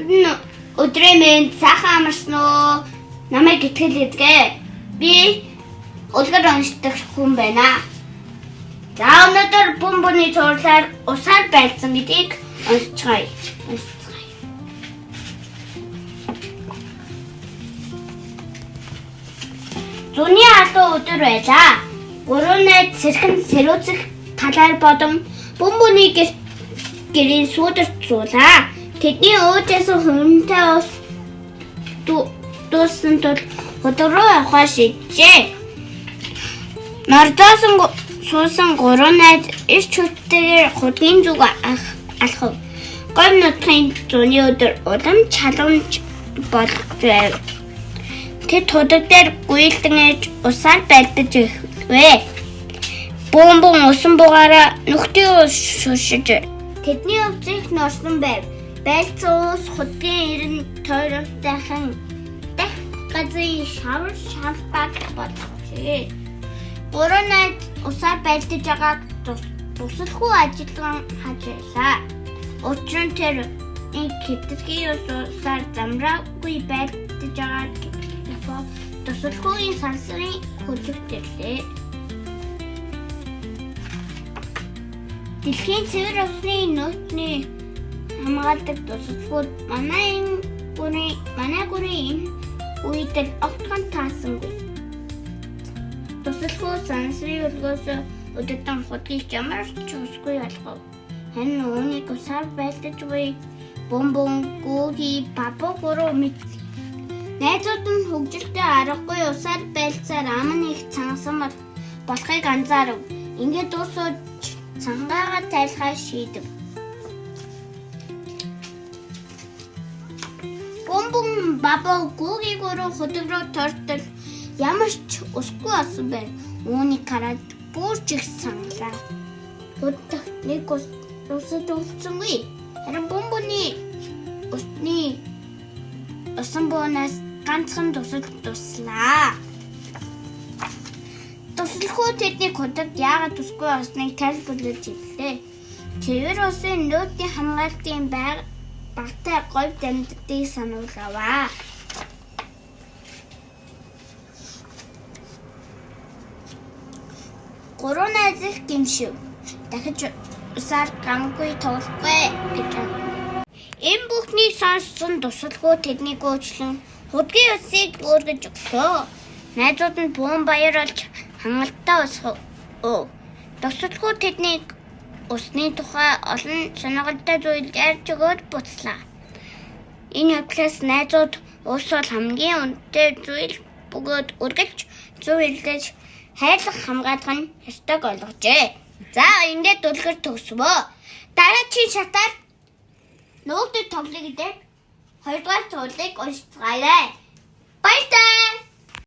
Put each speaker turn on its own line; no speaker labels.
нь өдрийн мэнд сайхан амарсан уу? Намайг итгэл эзгээ. Би үлгэр уншдаг хүн байна. За өнөөдөр бомбоны цуурлаар усаар байлсан гэдгийг уншицгаая. Зуны алуу өдөр байлаа. Гурван найз сэрхэн сэрүүцэх талаар бодон бомбоны гэрийн сүүдэрт суулаа. Тэдний уужсан хүнтэй ус дууссан тул хөдөө рүү явахаа шийджээ. Нордоосон суусан гурван найз эрч хүчтэйгээр худгийн зүг алхав. Говь нутгийн зуны өдөр улам чаламж болжээ. Тэд тудаг дээр гуйлдан ээж усаар байлдаж эхлэв. Бомбон усан бугаараа нүхтийн ус шүшиж тэдний өвчийг норсон байв. Байлцсан ус худгийн ирэн тойрогтойхон дах газрын шавар болжээ. Гурван найз усаар байлдаж байгааг тусалгүй ажиллагаан хажуулаа. Учир нь тэр хэтэрхий усаар замраагүй байлдаж байгааг тусалгүй сансрын хөлөвтөлээ. Дэлхийн цэвэр усны нөөцний хамгаалдаг тусалгууд манай гүрийн үед л огтхон таасангүй. Тусалгүй сансрын өлгөөс өдөртөн худгийг ямар ч усгүй болгов. Харин үүнийг усаар байлдаж буй бомбон гүүги бабу гурав мэд. Найзууд нь хөгжилтэй аргагүй усаар байлцаар ам нь их цангасан болохыг анзаарав. Ингээд дуусууж цангаагаа тайлхаа шийдэв. Бомбон бабу гүүги гурав хөдөг рүү тортол ямар ч усгүй болсон байв. Үүнийг хараад бүрж их саналаа. Хөдөлт нэг усад үлдсэнгүй. Харин бомбоны усан буунаас ганцхан туслаа. Туслахгүй тэдний хөдөлт яагаад тусгүй болсныг тайлбарлаж хэллээ. Цэвэр усын нөөцийн хамгаалтын багтай говь дамждыг сануулгаваа. Гурван найз их гимшив. Дахиж усаар гамгүй туулахгүй гэж. Энэ бүхнийг сонссон тусалгүй тэднийг уучлан худгийн усыг өөргөж өглөө. Найзууд нь бүүн баяр болж хангалттай усхав. Тусалгүй тэднийг усны тухай олон сонирхолтой зүйл ярьж өгөөд буцлаа. Энэ явдлаас найзууд ус бол хамгийн үнэтэй зүйл бөгөөд үргэлж зөв хэлж хайрлах хамгаалах нь ёстойг ойлгожээ. За ингээд үлгэр төгсвөө. Дараагийн шатаар нөгөөдөө тоглоё гэдэг 2 дугаар цуулыг уншицгаая. Баярлалаа.